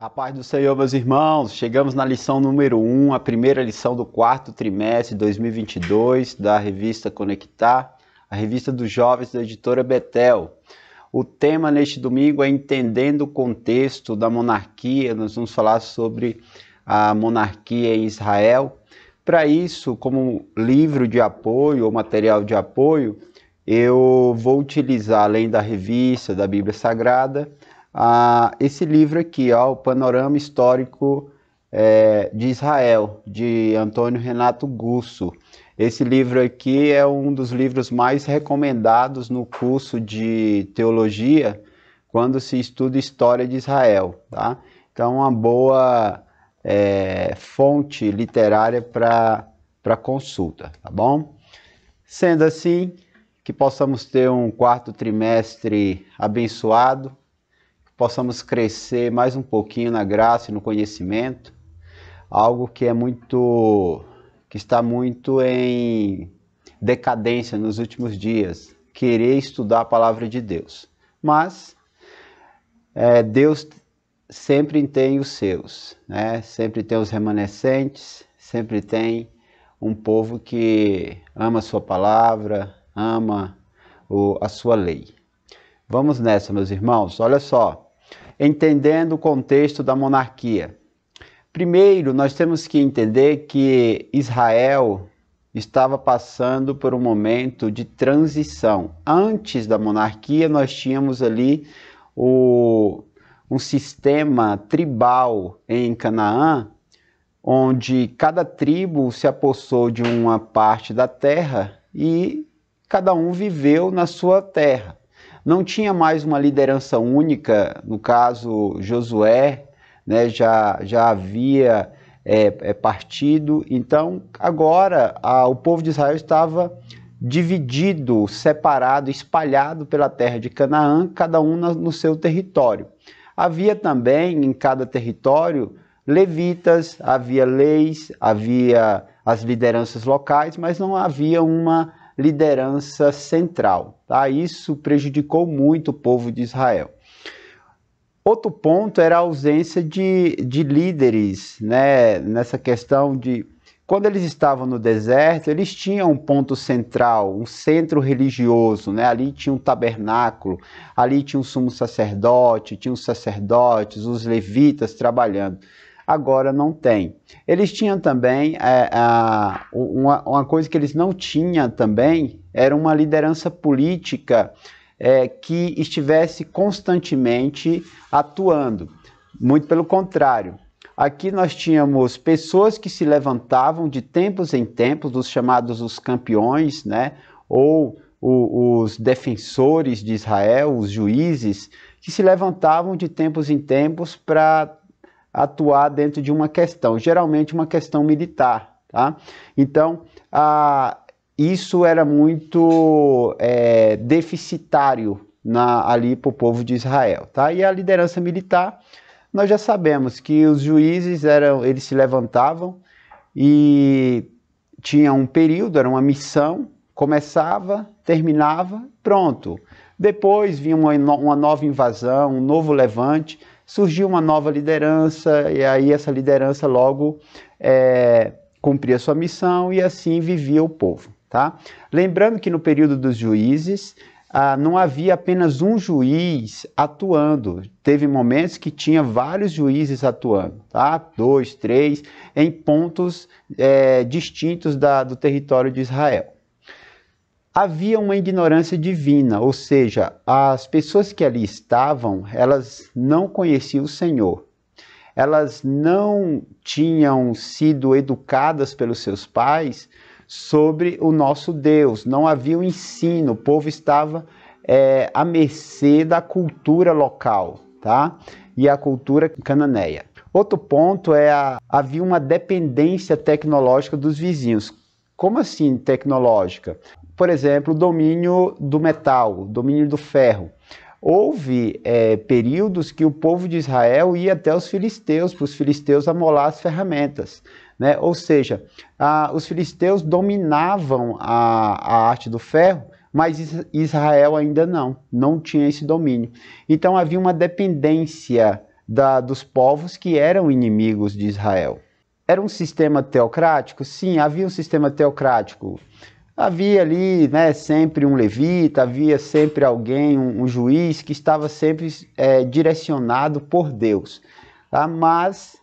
A paz do Senhor, meus irmãos, chegamos na lição número 1, a primeira lição do quarto trimestre de 2022 da revista Conectar, a revista dos jovens da editora Betel. O tema neste domingo é Entendendo o Contexto da Monarquia. Nós vamos falar sobre a monarquia em Israel. Para isso, como livro de apoio ou material de apoio, eu vou utilizar, além da revista, da Bíblia Sagrada, esse livro aqui, o Panorama Histórico de Israel, de Antônio Renato Gusso. Esse livro aqui é um dos livros mais recomendados no curso de teologia, quando se estuda história de Israel, tá? Então, uma boa fonte literária para consulta, tá bom? Sendo assim, que possamos ter um quarto trimestre abençoado, possamos crescer mais um pouquinho na graça e no conhecimento, algo que está muito em decadência nos últimos dias, querer estudar a palavra de Deus. Mas Deus sempre tem os seus, né? Sempre tem os remanescentes, sempre tem um povo que ama a sua palavra, ama a sua lei. Vamos nessa, meus irmãos, olha só. Entendendo o contexto da monarquia. Primeiro, nós temos que entender que Israel estava passando por um momento de transição. Antes da monarquia, nós tínhamos ali um sistema tribal em Canaã, onde cada tribo se apossou de uma parte da terra e cada um viveu na sua terra. Não tinha mais uma liderança única, no caso Josué, né, já havia partido. Então, agora o povo de Israel estava dividido, separado, espalhado pela terra de Canaã, cada um no seu território. Havia também em cada território levitas, havia leis, havia as lideranças locais, mas não havia uma liderança central, tá? Isso prejudicou muito o povo de Israel. Outro ponto era a ausência de líderes, né? Nessa questão de... Quando eles estavam no deserto, eles tinham um ponto central, um centro religioso, né? Ali tinha um tabernáculo, ali tinha um sumo sacerdote, tinha os sacerdotes, os levitas trabalhando. Agora não tem. Eles tinham também, uma coisa que eles não tinham também, era uma liderança política que estivesse constantemente atuando. Muito pelo contrário. Aqui nós tínhamos pessoas que se levantavam de tempos em tempos, os chamados os campeões, né? Ou os defensores de Israel, os juízes, que se levantavam de tempos em tempos para atuar dentro de uma questão, geralmente uma questão militar, tá? Então, isso era muito deficitário ali para o povo de Israel, tá? E a liderança militar, nós já sabemos que os juízes eles se levantavam e tinha um período, era uma missão, começava, terminava, pronto. Depois vinha uma nova invasão, um novo levante, surgiu uma nova liderança e aí essa liderança logo cumpria sua missão e assim vivia o povo, tá? Lembrando que no período dos juízes não havia apenas um juiz atuando, teve momentos que tinha vários juízes atuando, tá? 2, 3, em pontos distintos do território de Israel. Havia uma ignorância divina, ou seja, as pessoas que ali estavam, elas não conheciam o Senhor. Elas não tinham sido educadas pelos seus pais sobre o nosso Deus. Não havia um ensino, o povo estava à mercê da cultura local, tá? E a cultura cananeia. Outro ponto havia uma dependência tecnológica dos vizinhos. Como assim tecnológica? Por exemplo, o domínio do metal, o domínio do ferro. Houve períodos que o povo de Israel ia até os filisteus, para os filisteus amolar as ferramentas, né? Ou seja, os filisteus dominavam a arte do ferro, mas Israel ainda não tinha esse domínio. Então havia uma dependência dos povos que eram inimigos de Israel. Era um sistema teocrático? Sim, havia um sistema teocrático. Havia ali, né, sempre um levita, havia sempre alguém, um juiz que estava sempre direcionado por Deus. Tá? Mas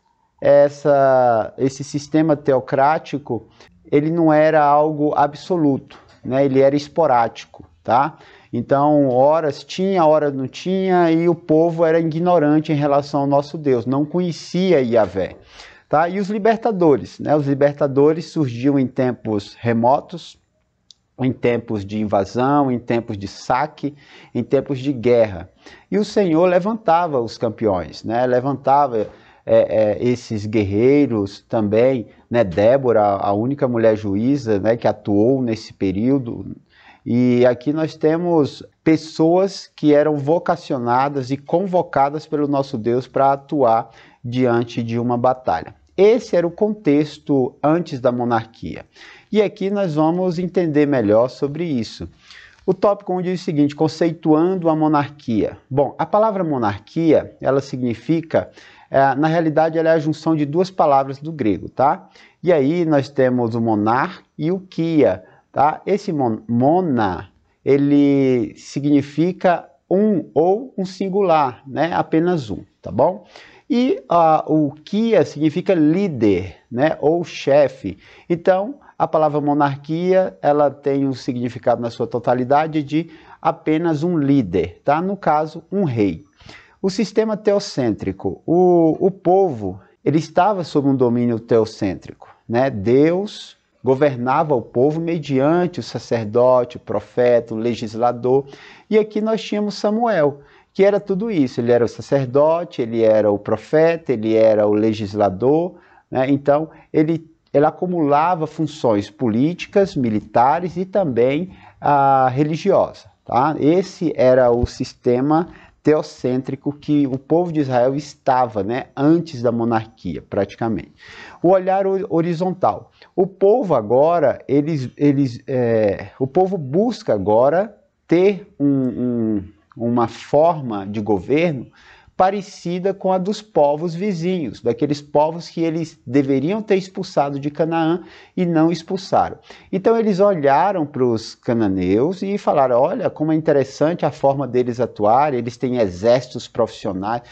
esse sistema teocrático, ele não era algo absoluto, né? Ele era esporádico. Tá? Então, horas tinha, horas não tinha, e o povo era ignorante em relação ao nosso Deus, não conhecia Yahvé. Tá? E os libertadores, né? Os libertadores surgiam em tempos remotos, em tempos de invasão, em tempos de saque, em tempos de guerra. E o Senhor levantava os campeões, né? Levantava esses guerreiros também, né? Débora, a única mulher juíza, né, que atuou nesse período. E aqui nós temos pessoas que eram vocacionadas e convocadas pelo nosso Deus para atuar diante de uma batalha. Esse era o contexto antes da monarquia. E aqui nós vamos entender melhor sobre isso. O tópico 1 diz o seguinte: conceituando a monarquia. Bom, a palavra monarquia, ela significa, na realidade, ela é a junção de duas palavras do grego, tá? E aí nós temos o monar e o kia, tá? Esse mona, ele significa um ou um singular, né? Apenas um, tá bom? E o kia significa líder, né? Ou chefe. Então, a palavra monarquia, ela tem um significado na sua totalidade de apenas um líder, tá? No caso, um rei. O sistema teocêntrico, o povo, ele estava sob um domínio teocêntrico, né? Deus governava o povo mediante o sacerdote, o profeta, o legislador. E aqui nós tínhamos Samuel, que era tudo isso. Ele era o sacerdote, ele era o profeta, ele era o legislador, né? Então, ele acumulava funções políticas, militares e também religiosas. Tá? Esse era o sistema teocêntrico que o povo de Israel estava, né, antes da monarquia, praticamente. O olhar horizontal. O povo agora, o povo busca agora ter uma forma de governo parecida com a dos povos vizinhos, daqueles povos que eles deveriam ter expulsado de Canaã e não expulsaram. Então eles olharam para os cananeus e falaram: olha como é interessante a forma deles atuar, eles têm exércitos profissionais,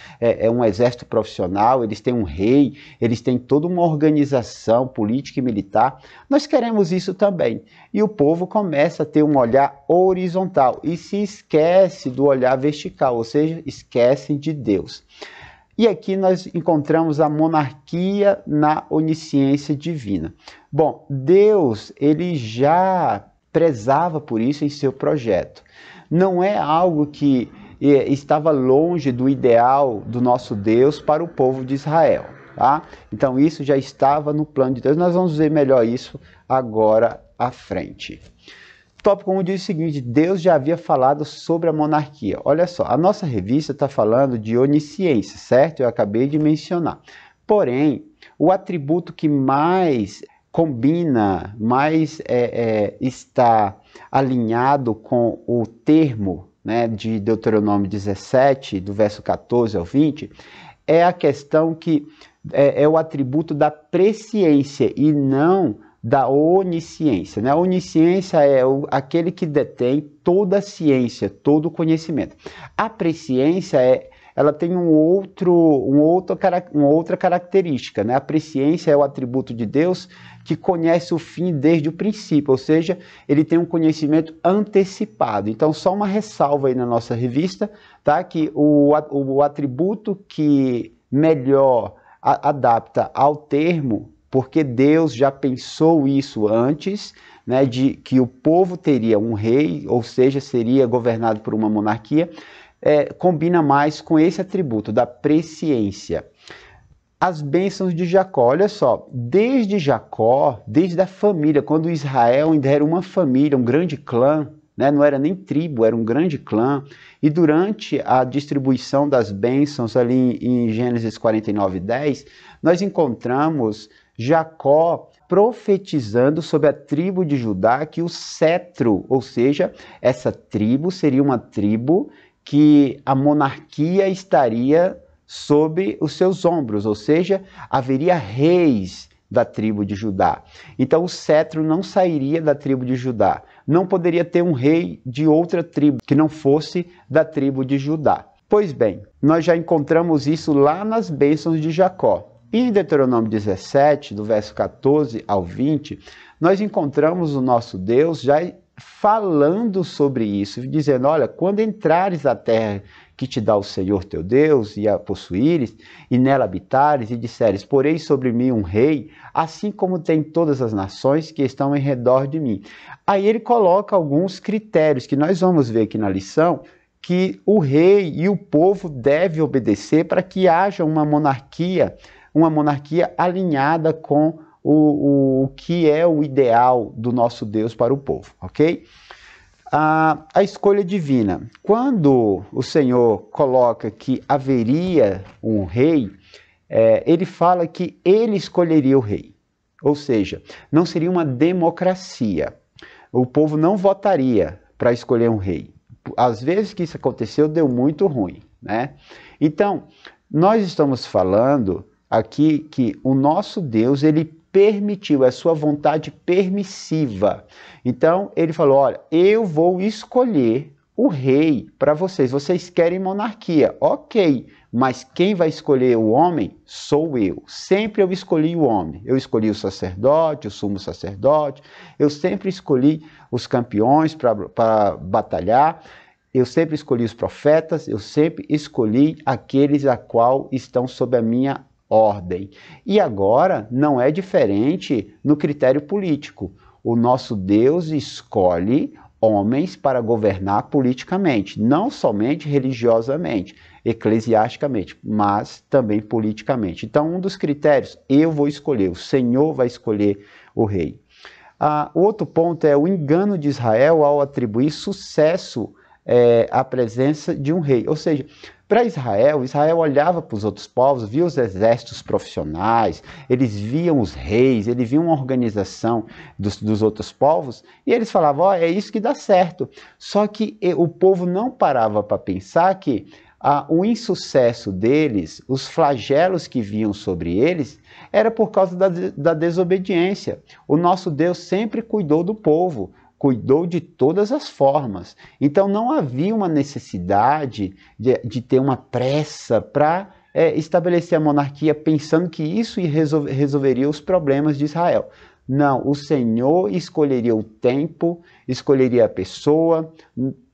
um exército profissional, eles têm um rei, eles têm toda uma organização política e militar, nós queremos isso também. E o povo começa a ter um olhar horizontal e se esquece do olhar vertical, ou seja, esquecem de Deus. E aqui nós encontramos a monarquia na onisciência divina. Bom, Deus, ele já prezava por isso em seu projeto. Não é algo que estava longe do ideal do nosso Deus para o povo de Israel. Tá? Então isso já estava no plano de Deus. Nós vamos ver melhor isso agora à frente. Tópico 1 diz o seguinte: Deus já havia falado sobre a monarquia. Olha só, a nossa revista está falando de onisciência, certo? Eu acabei de mencionar. Porém, o atributo que mais combina, mais está alinhado com o termo, né, de Deuteronômio 17, do verso 14 ao 20, é a questão que é o atributo da presciência e não da onisciência, né? A onisciência é aquele que detém toda a ciência, todo o conhecimento. A presciência ela tem uma outra característica, né? A presciência é o atributo de Deus que conhece o fim desde o princípio, ou seja, ele tem um conhecimento antecipado. Então, só uma ressalva aí na nossa revista, tá? Que o atributo que melhor adapta ao termo, porque Deus já pensou isso antes, né, de que o povo teria um rei, ou seja, seria governado por uma monarquia, combina mais com esse atributo da presciência. As bênçãos de Jacó, olha só, desde Jacó, desde a família, quando Israel ainda era uma família, um grande clã, né, não era nem tribo, era um grande clã, e durante a distribuição das bênçãos ali em Gênesis 49:10, nós encontramos Jacó profetizando sobre a tribo de Judá que o cetro, ou seja, essa tribo seria uma tribo que a monarquia estaria sobre os seus ombros, ou seja, haveria reis da tribo de Judá. Então o cetro não sairia da tribo de Judá. Não poderia ter um rei de outra tribo que não fosse da tribo de Judá. Pois bem, nós já encontramos isso lá nas bênçãos de Jacó. Em Deuteronômio 17, do verso 14 ao 20, nós encontramos o nosso Deus já falando sobre isso, dizendo, olha, quando entrares na terra que te dá o Senhor teu Deus, e a possuíres, e nela habitares, e disseres, porei sobre mim um rei, assim como tem todas as nações que estão em redor de mim. Aí ele coloca alguns critérios, que nós vamos ver aqui na lição, que o rei e o povo devem obedecer para que haja uma monarquia alinhada com o que é o ideal do nosso Deus para o povo, ok? A escolha divina. Quando o Senhor coloca que haveria um rei, ele fala que ele escolheria o rei. Ou seja, não seria uma democracia. O povo não votaria para escolher um rei. Às vezes que isso aconteceu, deu muito ruim, né? Então, nós estamos falando aqui que o nosso Deus, ele permitiu, é sua vontade permissiva. Então, ele falou, olha, eu vou escolher o rei para vocês. Vocês querem monarquia, ok, mas quem vai escolher o homem sou eu. Sempre eu escolhi o homem. Eu escolhi o sacerdote, o sumo sacerdote, eu sempre escolhi os campeões para batalhar, eu sempre escolhi os profetas, eu sempre escolhi aqueles a qual estão sob a minha ordem. E agora não é diferente no critério político. O nosso Deus escolhe homens para governar politicamente, não somente religiosamente, eclesiasticamente, mas também politicamente. Então, um dos critérios, eu vou escolher, o Senhor vai escolher o rei. O outro ponto é o engano de Israel ao atribuir sucesso à presença de um rei. Ou seja, para Israel olhava para os outros povos, via os exércitos profissionais, eles viam os reis, eles viam uma organização dos outros povos, e eles falavam, é isso que dá certo. Só que o povo não parava para pensar que o insucesso deles, os flagelos que vinham sobre eles, era por causa da desobediência. O nosso Deus sempre cuidou do povo, cuidou de todas as formas. Então não havia uma necessidade de ter uma pressa para estabelecer a monarquia pensando que isso resolveria os problemas de Israel. Não, o Senhor escolheria o tempo, escolheria a pessoa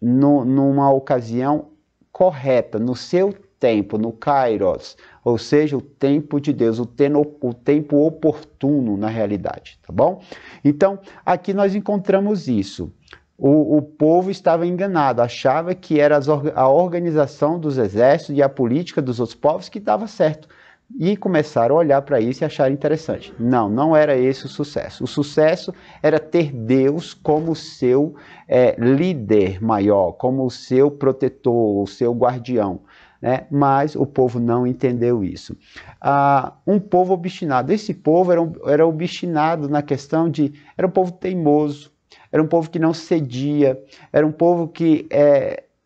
numa ocasião correta, no seu tempo, no Kairos, ou seja, o tempo de Deus, o tempo oportuno na realidade, tá bom? Então, aqui nós encontramos isso. O povo estava enganado, achava que era a organização dos exércitos e a política dos outros povos que dava certo. E começaram a olhar para isso e acharam interessante. Não, não era esse o sucesso. O sucesso era ter Deus como seu líder maior, como o seu protetor, o seu guardião. Né? Mas o povo não entendeu isso. Um povo obstinado. Esse povo era obstinado na questão de... Era um povo teimoso, era um povo que não cedia, era um povo que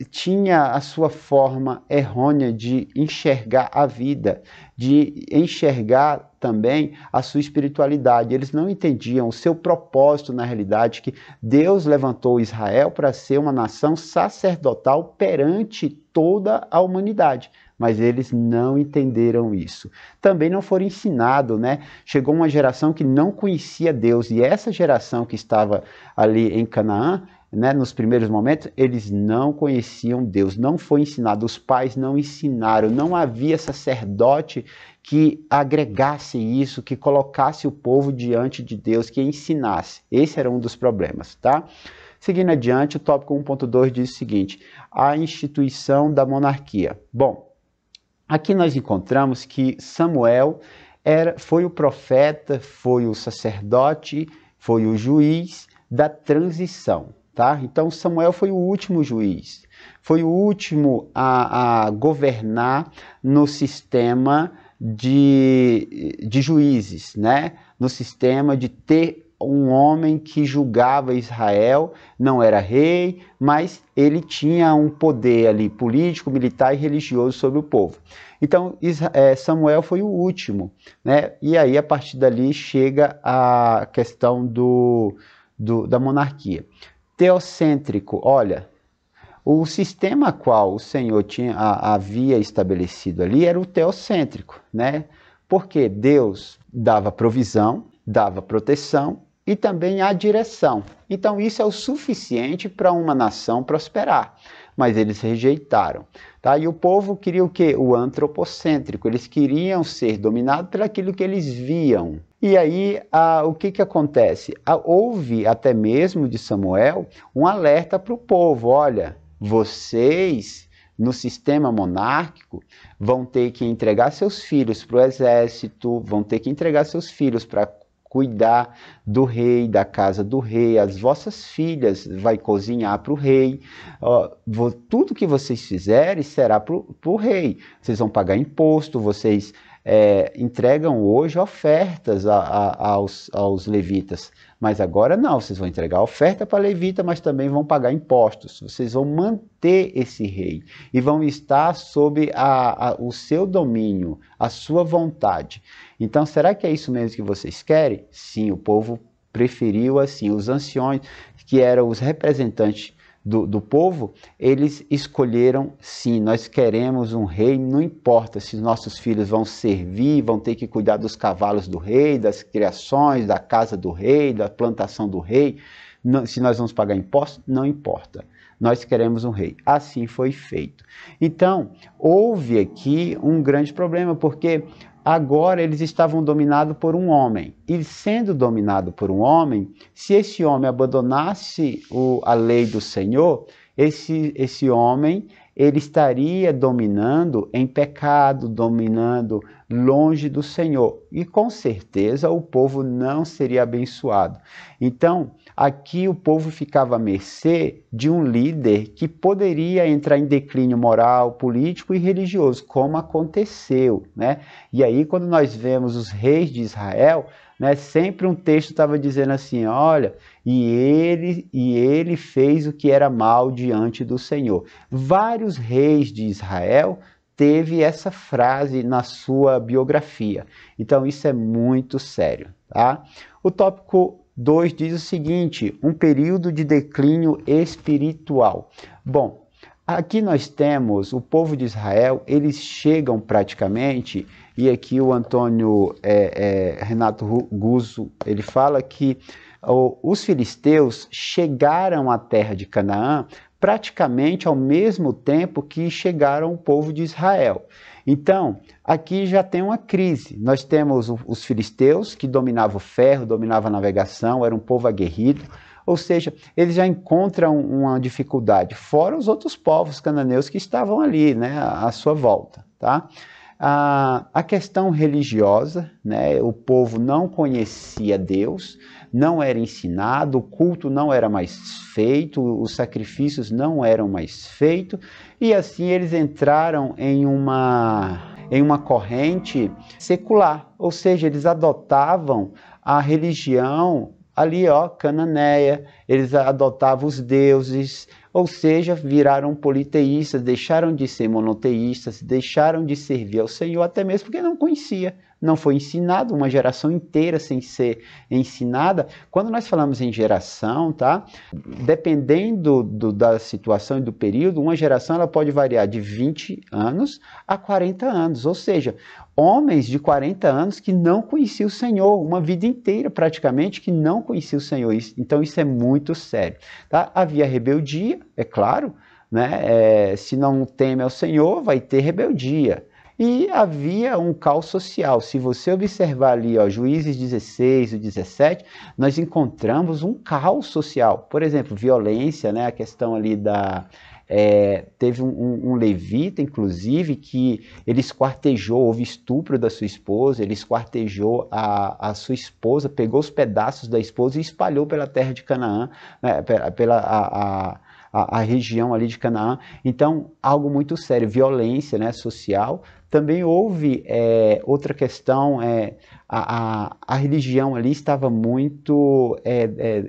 tinha a sua forma errônea de enxergar a vida, de enxergar também a sua espiritualidade. Eles não entendiam o seu propósito na realidade, que Deus levantou Israel para ser uma nação sacerdotal perante toda a humanidade. Mas eles não entenderam isso. Também não foram ensinados, né? Chegou uma geração que não conhecia Deus, e essa geração que estava ali em Canaã, né, nos primeiros momentos, eles não conheciam Deus, não foi ensinado, os pais não ensinaram, não havia sacerdote que agregasse isso, que colocasse o povo diante de Deus, que ensinasse. Esse era um dos problemas, tá? Seguindo adiante, o tópico 1.2 diz o seguinte, a instituição da monarquia. Bom, aqui nós encontramos que Samuel foi o profeta, foi o sacerdote, foi o juiz da transição. Tá? Então Samuel foi o último juiz, foi o último a governar no sistema de juízes, né? No sistema de ter um homem que julgava Israel, não era rei, mas ele tinha um poder ali político, militar e religioso sobre o povo. Então, Samuel foi o último, né? E aí, a partir dali, chega a questão da monarquia. Teocêntrico, olha, o sistema qual o Senhor havia estabelecido ali era o teocêntrico, né? Porque Deus dava provisão, dava proteção e também a direção. Então isso é o suficiente para uma nação prosperar, mas eles rejeitaram. Tá? E o povo queria o quê? O antropocêntrico, eles queriam ser dominados por aquilo que eles viam. E aí, o que acontece? Houve até mesmo de Samuel um alerta para o povo, olha, vocês no sistema monárquico vão ter que entregar seus filhos para o exército, vão ter que entregar seus filhos para cuidar do rei, da casa do rei, as vossas filhas vai cozinhar para o rei, tudo que vocês fizerem será para o rei, vocês vão pagar imposto, vocês entregam hoje ofertas aos levitas, mas agora não, vocês vão entregar oferta para levita, mas também vão pagar impostos, vocês vão manter esse rei e vão estar sob o seu domínio, a sua vontade. Então, será que é isso mesmo que vocês querem? Sim, o povo preferiu assim, os anciões, que eram os representantes do povo, eles escolheram, sim, nós queremos um rei, não importa se nossos filhos vão servir, vão ter que cuidar dos cavalos do rei, das criações, da casa do rei, da plantação do rei, não, se nós vamos pagar impostos, não importa, nós queremos um rei. Assim foi feito. Então, houve aqui um grande problema, porque agora eles estavam dominados por um homem. E sendo dominado por um homem, se esse homem abandonasse a lei do Senhor, esse homem ele estaria dominando em pecado, dominando longe do Senhor. E com certeza o povo não seria abençoado. Então, aqui o povo ficava à mercê de um líder que poderia entrar em declínio moral, político e religioso, como aconteceu, né? E aí, quando nós vemos os reis de Israel, né, sempre um texto estava dizendo assim, olha, e ele fez o que era mal diante do Senhor. Vários reis de Israel teve essa frase na sua biografia. Então, isso é muito sério, tá? O tópico 2 diz o seguinte, um período de declínio espiritual. Bom, aqui nós temos o povo de Israel, eles chegam praticamente, e aqui o Antônio Renato Guzzo, ele fala que os filisteus chegaram à terra de Canaã praticamente ao mesmo tempo que chegaram o povo de Israel. Então, aqui já tem uma crise. Nós temos os filisteus, que dominavam o ferro, dominavam a navegação, era um povo aguerrido, ou seja, eles já encontram uma dificuldade, fora os outros povos cananeus que estavam ali, né, à sua volta, tá? A questão religiosa, né, o povo não conhecia Deus, não era ensinado, o culto não era mais feito, os sacrifícios não eram mais feitos, e assim eles entraram em uma corrente secular, ou seja, eles adotavam a religião ali, cananeia, eles adotavam os deuses, ou seja, viraram politeístas, deixaram de ser monoteístas, deixaram de servir ao Senhor, até mesmo porque não conhecia, não foi ensinado, uma geração inteira sem ser ensinada. Quando nós falamos em geração, tá? Dependendo da situação e do período, uma geração ela pode variar de 20 anos a 40 anos, ou seja, homens de 40 anos que não conheciam o Senhor, uma vida inteira praticamente que não conheciam o Senhor. Então isso é muito sério. Tá? Havia rebeldia, é claro, né? Se não teme ao Senhor, vai ter rebeldia. E havia um caos social. Se você observar ali, Juízes 16 e 17, nós encontramos um caos social. Por exemplo, violência, né? A questão ali teve um levita, inclusive, que ele esquartejou, houve estupro da sua esposa, ele esquartejou a sua esposa, pegou os pedaços da esposa e espalhou pela terra de Canaã, né, a região ali de Canaã. Então, algo muito sério, violência, né, social, Também houve outra questão, a religião ali estava muito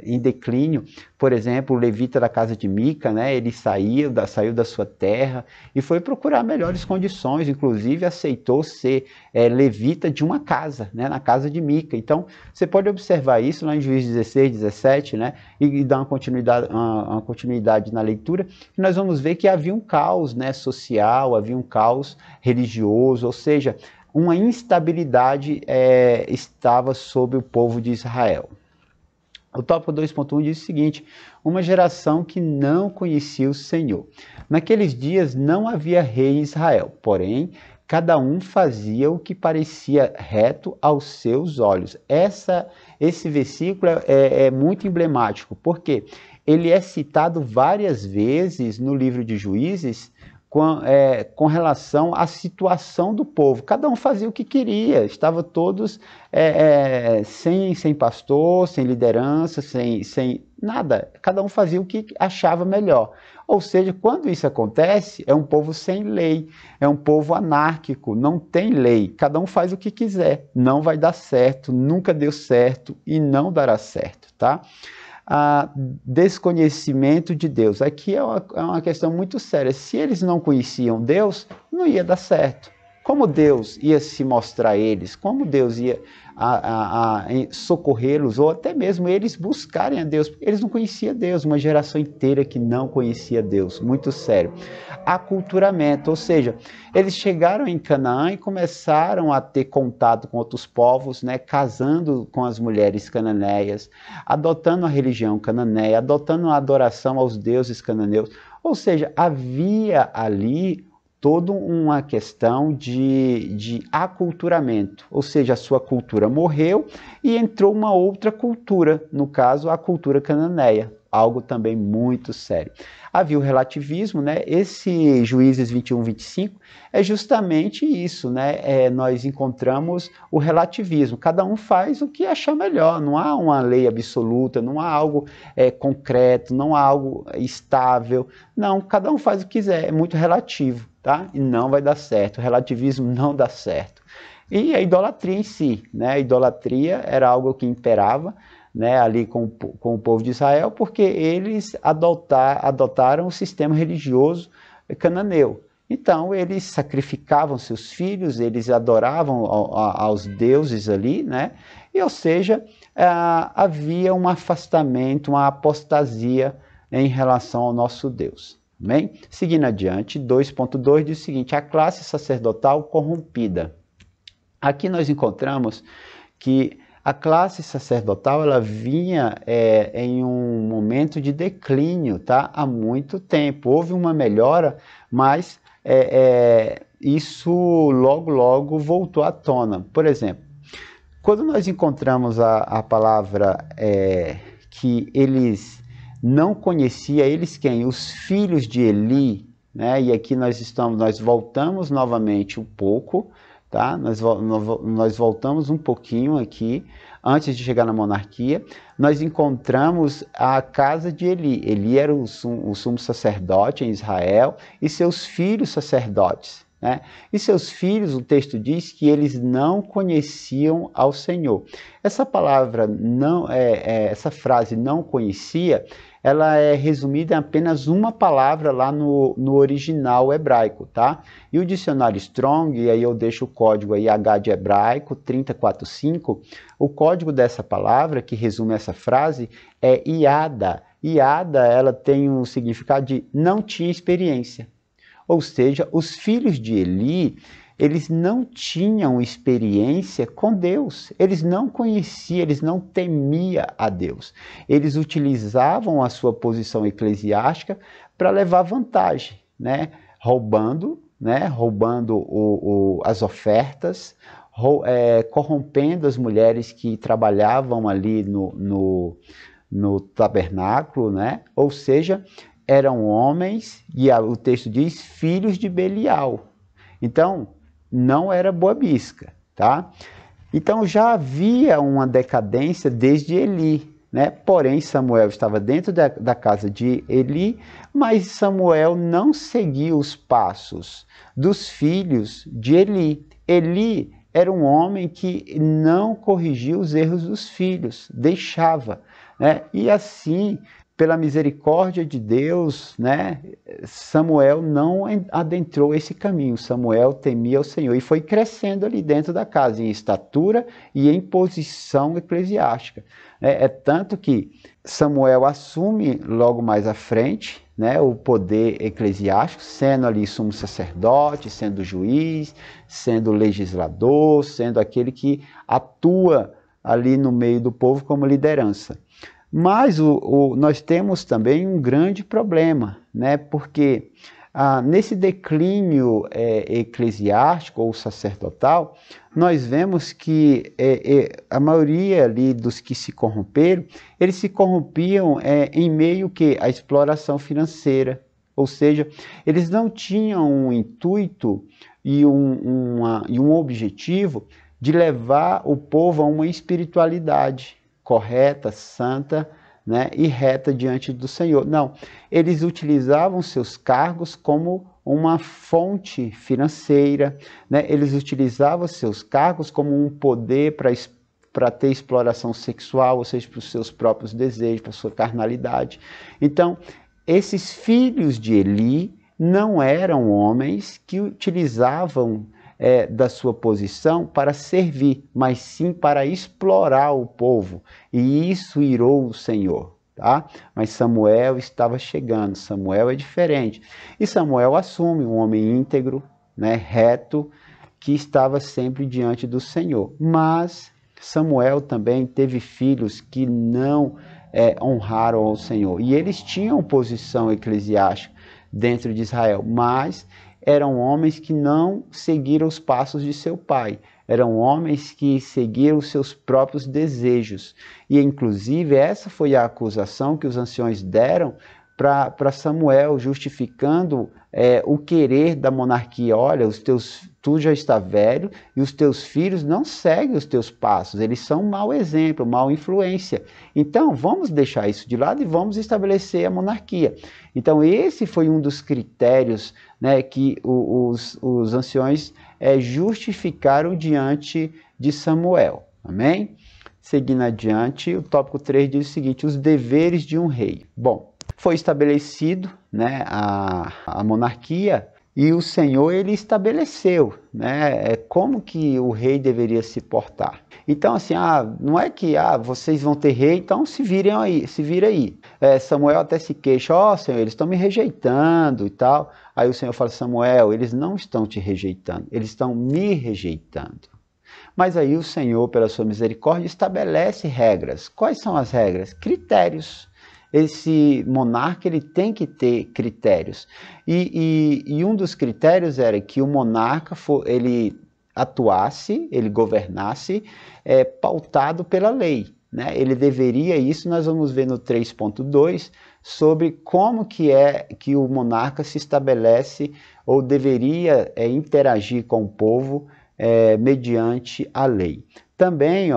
em declínio. Por exemplo, o levita da casa de Mica, né, ele saiu da sua terra e foi procurar melhores condições, inclusive aceitou ser levita de uma casa, né, na casa de Mica. Então, você pode observar isso lá em Juízes 16, 17, né, e dar uma continuidade na leitura, que nós vamos ver que havia um caos, né, social, havia um caos religioso, ou seja, uma instabilidade estava sobre o povo de Israel. O tópico 2.1 diz o seguinte: uma geração que não conhecia o Senhor. Naqueles dias não havia rei em Israel, porém, cada um fazia o que parecia reto aos seus olhos. Esse versículo é muito emblemático, porque ele é citado várias vezes no livro de Juízes, com relação à situação do povo. Cada um fazia o que queria, estavam todos sem pastor, sem liderança, sem nada. Cada um fazia o que achava melhor. Ou seja, quando isso acontece, é um povo sem lei, é um povo anárquico, não tem lei. Cada um faz o que quiser, não vai dar certo, nunca deu certo e não dará certo, tá? Desconhecimento de Deus. Aqui é uma questão muito séria. Se eles não conheciam Deus, não ia dar certo. Como Deus ia se mostrar a eles? Como Deus ia socorrê-los? Ou até mesmo eles buscarem a Deus? Porque eles não conheciam Deus. Uma geração inteira que não conhecia Deus. Muito sério. Aculturamento, ou seja, eles chegaram em Canaã e começaram a ter contato com outros povos, né, casando com as mulheres cananeias, adotando a religião cananeia, adotando a adoração aos deuses cananeus. Ou seja, havia ali toda uma questão de aculturamento, ou seja, a sua cultura morreu e entrou uma outra cultura, no caso a cultura cananeia, algo também muito sério. Havia o relativismo, né? Esse Juízes 21, 25 é justamente isso, né? Nós encontramos o relativismo, cada um faz o que achar melhor, não há uma lei absoluta, não há algo concreto, não há algo estável, não, cada um faz o que quiser, é muito relativo, tá? E não vai dar certo, o relativismo não dá certo. E a idolatria em si, né? A idolatria era algo que imperava, né, ali com o povo de Israel, porque eles adotaram o sistema religioso cananeu. Então, eles sacrificavam seus filhos, eles adoravam aos deuses ali, né? E, ou seja, havia um afastamento, uma apostasia em relação ao nosso Deus. Bem, seguindo adiante, 2.2 diz o seguinte: a classe sacerdotal corrompida. Aqui nós encontramos que a classe sacerdotal ela vinha em um momento de declínio, tá? Há muito tempo. Houve uma melhora, mas isso logo voltou à tona. Por exemplo, quando nós encontramos a palavra que eles não conheciam, eles quem? Os filhos de Eli, né? E aqui nós voltamos novamente um pouco, tá? Nós voltamos um pouquinho aqui, antes de chegar na monarquia, nós encontramos a casa de Eli. Eli era o sumo sacerdote em Israel e seus filhos sacerdotes, né? E seus filhos, o texto diz que eles não conheciam ao Senhor. Essa palavra, essa frase não conhecia, ela é resumida em apenas uma palavra lá no original hebraico, tá? E o dicionário Strong, e aí eu deixo o código aí H de hebraico, 3045, o código dessa palavra, que resume essa frase, é iada. Iada, ela tem um significado de não tinha experiência. Ou seja, os filhos de Eli, eles não tinham experiência com Deus, eles não conheciam, eles não temiam a Deus. Eles utilizavam a sua posição eclesiástica para levar vantagem, né? Roubando as ofertas, corrompendo as mulheres que trabalhavam ali no tabernáculo, né? Ou seja, eram homens, e o texto diz, filhos de Belial. Então, não era boa bisca, tá? Então já havia uma decadência desde Eli, né? Porém, Samuel estava dentro da casa de Eli, mas Samuel não seguia os passos dos filhos de Eli. Eli era um homem que não corrigia os erros dos filhos, deixava, né? E assim, pela misericórdia de Deus, né, Samuel não adentrou esse caminho. Samuel temia o Senhor e foi crescendo ali dentro da casa, em estatura e em posição eclesiástica. É tanto que Samuel assume logo mais à frente, né, o poder eclesiástico, sendo ali sumo sacerdote, sendo juiz, sendo legislador, sendo aquele que atua ali no meio do povo como liderança. Mas nós temos também um grande problema, né? Porque nesse declínio eclesiástico ou sacerdotal, nós vemos que a maioria ali dos que se corromperam, eles se corrompiam em meio que à exploração financeira, ou seja, eles não tinham um intuito e um objetivo de levar o povo a uma espiritualidade correta, santa, né, e reta diante do Senhor. Não, eles utilizavam seus cargos como uma fonte financeira, né? Eles utilizavam seus cargos como um poder para ter exploração sexual, ou seja, para os seus próprios desejos, para a sua carnalidade. Então, esses filhos de Eli não eram homens que utilizavam da sua posição para servir, mas sim para explorar o povo. E isso irou o Senhor. Tá? Mas Samuel estava chegando, Samuel é diferente. E Samuel assume um homem íntegro, né, reto, que estava sempre diante do Senhor. Mas Samuel também teve filhos que não honraram ao Senhor. E eles tinham posição eclesiástica dentro de Israel, mas eram homens que não seguiram os passos de seu pai. Eram homens que seguiram os seus próprios desejos. E, inclusive, essa foi a acusação que os anciões deram para Samuel, justificando o querer da monarquia. Olha, tu já está velho e os teus filhos não seguem os teus passos. Eles são um mau exemplo, mau influência. Então, vamos deixar isso de lado e vamos estabelecer a monarquia. Então, esse foi um dos critérios, né, que os anciões justificaram diante de Samuel. Amém? Seguindo adiante, o tópico 3 diz o seguinte: os deveres de um rei. Bom, foi estabelecido, né, a monarquia, e o Senhor ele estabeleceu, né, como que o rei deveria se portar. Então, assim, não é que vocês vão ter rei, então se vira aí. Samuel até se queixa, Senhor, eles estão me rejeitando e tal. Aí o Senhor fala: Samuel, eles não estão te rejeitando, eles estão me rejeitando. Mas aí o Senhor, pela sua misericórdia, estabelece regras. Quais são as regras? Critérios. Esse monarca ele tem que ter critérios. E um dos critérios era que o monarca ele atuasse, ele governasse pautado pela lei. Né? Ele deveria, isso nós vamos ver no 3.2, sobre como que o monarca se estabelece ou deveria interagir com o povo mediante a lei. Também,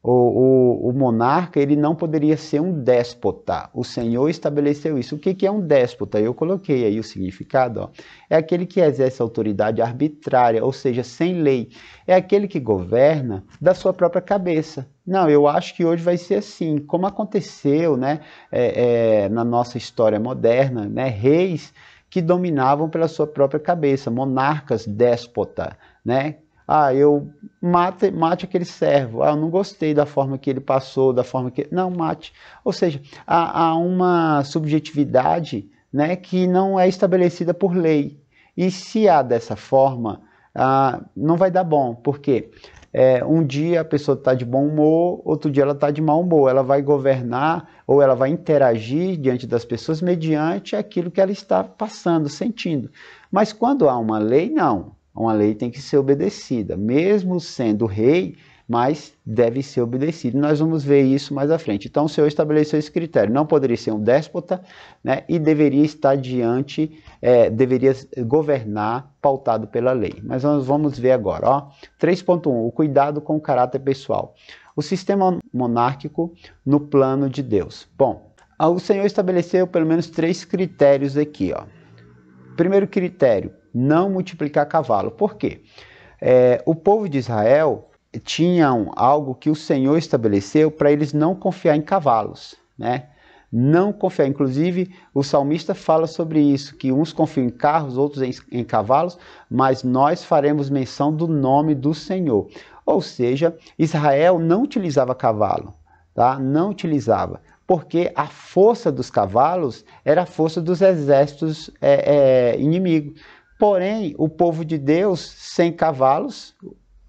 o monarca ele não poderia ser um déspota. O Senhor estabeleceu isso. O que é um déspota? Eu coloquei aí o significado. É aquele que exerce autoridade arbitrária, ou seja, sem lei. É aquele que governa da sua própria cabeça. Não, eu acho que hoje vai ser assim, como aconteceu, né, na nossa história moderna, né, reis que dominavam pela sua própria cabeça, monarcas déspota, né? Eu mate aquele servo. Eu não gostei da forma que ele passou, da forma que... Não, mate. Ou seja, há uma subjetividade, né, que não é estabelecida por lei. E se há dessa forma, não vai dar bom. Por quê? Um dia a pessoa está de bom humor, outro dia ela está de mau humor. Ela vai governar ou ela vai interagir diante das pessoas mediante aquilo que ela está passando, sentindo. Mas quando há uma lei, não. Uma lei tem que ser obedecida, mesmo sendo rei, mas deve ser obedecido. Nós vamos ver isso mais à frente. Então o Senhor estabeleceu esse critério. Não poderia ser um déspota, né, e deveria estar deveria governar pautado pela lei. Mas nós vamos ver agora. 3.1, o cuidado com o caráter pessoal. o sistema monárquico no plano de Deus. Bom, o Senhor estabeleceu pelo menos 3 critérios aqui, ó. Primeiro critério, não multiplicar cavalo. Por quê? O povo de Israel tinha algo que o Senhor estabeleceu para eles não confiar em cavalos, né? Não confiar. Inclusive, o salmista fala sobre isso, que uns confiam em carros, outros em cavalos, mas nós faremos menção do nome do Senhor. Ou seja, Israel não utilizava cavalo, tá? Não utilizava, porque a força dos cavalos era a força dos exércitos inimigos. Porém, o povo de Deus, sem cavalos,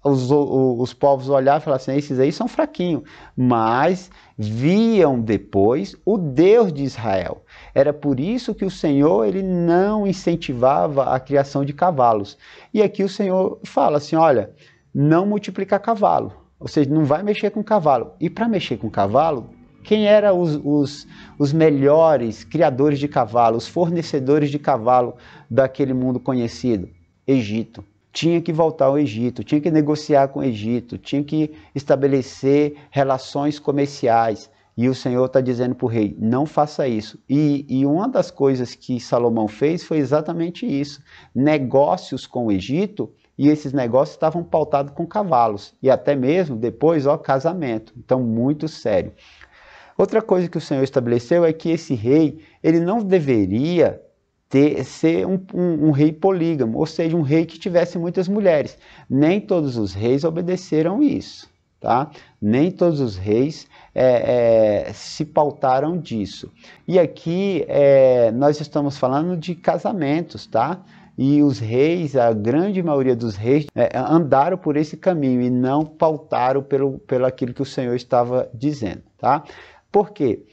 os povos olhavam e falavam assim, esses aí são fraquinhos, mas viam depois o Deus de Israel. Era por isso que o Senhor ele não incentivava a criação de cavalos. E aqui o Senhor fala assim, olha, não multiplicar cavalo, ou seja, não vai mexer com cavalo. E para mexer com cavalo, quem eram os melhores criadores de cavalo, os fornecedores de cavalo daquele mundo conhecido? Egito. Tinha que voltar ao Egito, tinha que negociar com o Egito, tinha que estabelecer relações comerciais. E o Senhor está dizendo para o rei, não faça isso. E uma das coisas que Salomão fez foi exatamente isso. Negócios com o Egito, e esses negócios estavam pautados com cavalos. E até mesmo depois, casamento. Então, muito sério. Outra coisa que o Senhor estabeleceu é que esse rei, ele não deveria ser um rei polígamo, ou seja, um rei que tivesse muitas mulheres. Nem todos os reis obedeceram isso, tá? Nem todos os reis se pautaram disso. E aqui nós estamos falando de casamentos, tá? E os reis, a grande maioria dos reis, andaram por esse caminho e não pautaram pelo aquilo que o Senhor estava dizendo, tá? Por quê?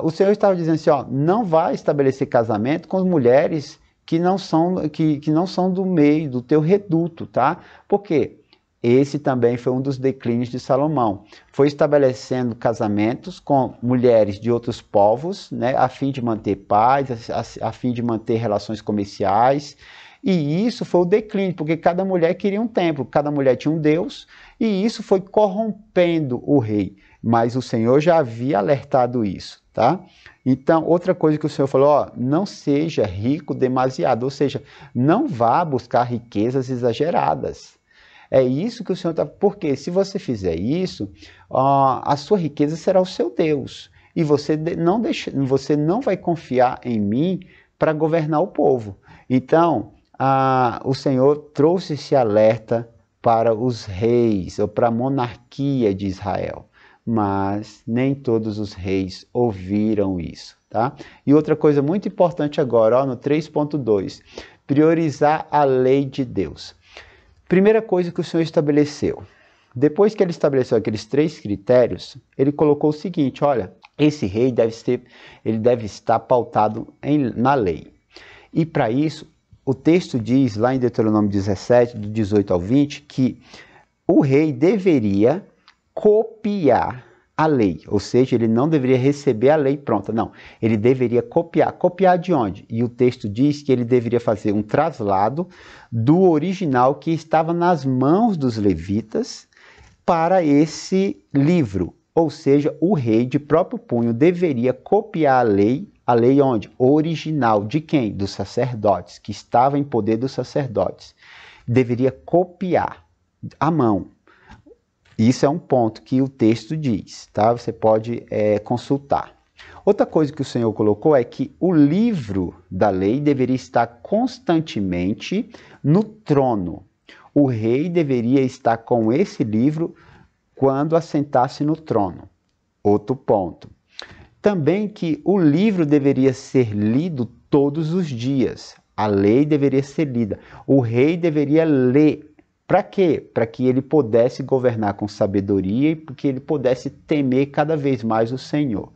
O Senhor estava dizendo assim, não vai estabelecer casamento com mulheres que não são do meio, do teu reduto, tá? Por quê? Esse também foi um dos declínios de Salomão. Foi estabelecendo casamentos com mulheres de outros povos, né, a fim de manter paz, a fim de manter relações comerciais. E isso foi o declínio, porque cada mulher queria um templo, cada mulher tinha um deus, e isso foi corrompendo o rei. Mas o Senhor já havia alertado isso, tá? Então, outra coisa que o Senhor falou, não seja rico demasiado, ou seja, não vá buscar riquezas exageradas. É isso que o Senhor está... Porque se você fizer isso, a sua riqueza será o seu Deus. E você não vai confiar em mim para governar o povo. Então, o Senhor trouxe esse alerta para os reis, ou para a monarquia de Israel. Mas nem todos os reis ouviram isso, tá? E outra coisa muito importante agora, no 3.2, priorizar a lei de Deus. Primeira coisa que o Senhor estabeleceu, depois que ele estabeleceu aqueles 3 critérios, ele colocou o seguinte, olha, esse rei deve estar pautado na lei. E para isso, o texto diz, lá em Deuteronômio 17, do 18 ao 20, que o rei deveria copiar a lei, ou seja, ele não deveria receber a lei pronta, não, ele deveria copiar. Copiar de onde? E o texto diz que ele deveria fazer um traslado do original que estava nas mãos dos levitas para esse livro, ou seja, o rei de próprio punho deveria copiar a lei onde? Original, de quem? Dos sacerdotes, que estava em poder dos sacerdotes, deveria copiar à mão. Isso é um ponto que o texto diz, tá? Você pode consultar. Outra coisa que o Senhor colocou é que o livro da lei deveria estar constantemente no trono. O rei deveria estar com esse livro quando assentasse no trono. Outro ponto. Também que o livro deveria ser lido todos os dias. A lei deveria ser lida. O rei deveria ler. Para quê? Para que ele pudesse governar com sabedoria e para que ele pudesse temer cada vez mais o Senhor.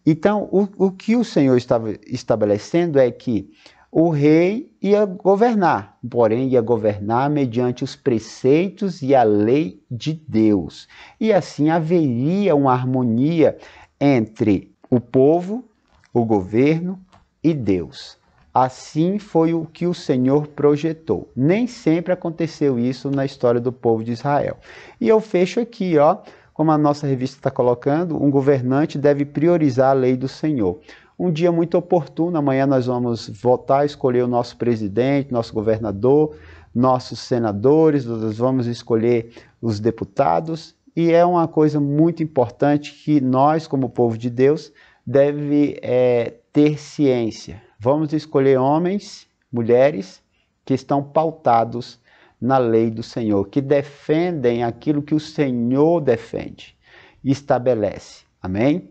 Então, o que o Senhor estava estabelecendo é que o rei ia governar, porém ia governar mediante os preceitos e a lei de Deus. E assim haveria uma harmonia entre o povo, o governo e Deus. Assim foi o que o Senhor projetou. Nem sempre aconteceu isso na história do povo de Israel. E eu fecho aqui, como a nossa revista está colocando, um governante deve priorizar a lei do Senhor. Um dia muito oportuno, amanhã nós vamos votar, escolher o nosso presidente, nosso governador, nossos senadores, nós vamos escolher os deputados, e é uma coisa muito importante que nós, como povo de Deus, deve ter ciência. Vamos escolher homens, mulheres, que estão pautados na lei do Senhor, que defendem aquilo que o Senhor defende e estabelece. Amém?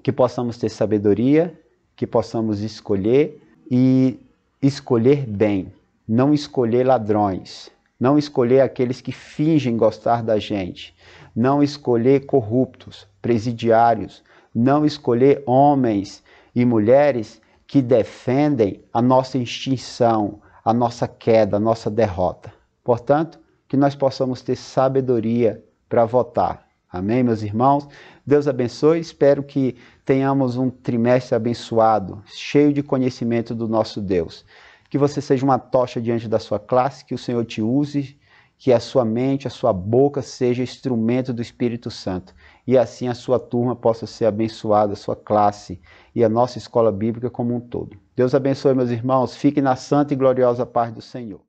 Que possamos ter sabedoria, que possamos escolher e escolher bem, não escolher ladrões, não escolher aqueles que fingem gostar da gente, não escolher corruptos, presidiários, não escolher homens e mulheres que defendem a nossa extinção, a nossa queda, a nossa derrota. Portanto, que nós possamos ter sabedoria para votar. Amém, meus irmãos? Deus abençoe. Espero que tenhamos um trimestre abençoado, cheio de conhecimento do nosso Deus. Que você seja uma tocha diante da sua classe, que o Senhor te use, que a sua mente, a sua boca seja instrumento do Espírito Santo. E assim a sua turma possa ser abençoada, a sua classe e a nossa escola bíblica como um todo. Deus abençoe, meus irmãos. Fiquem na santa e gloriosa paz do Senhor.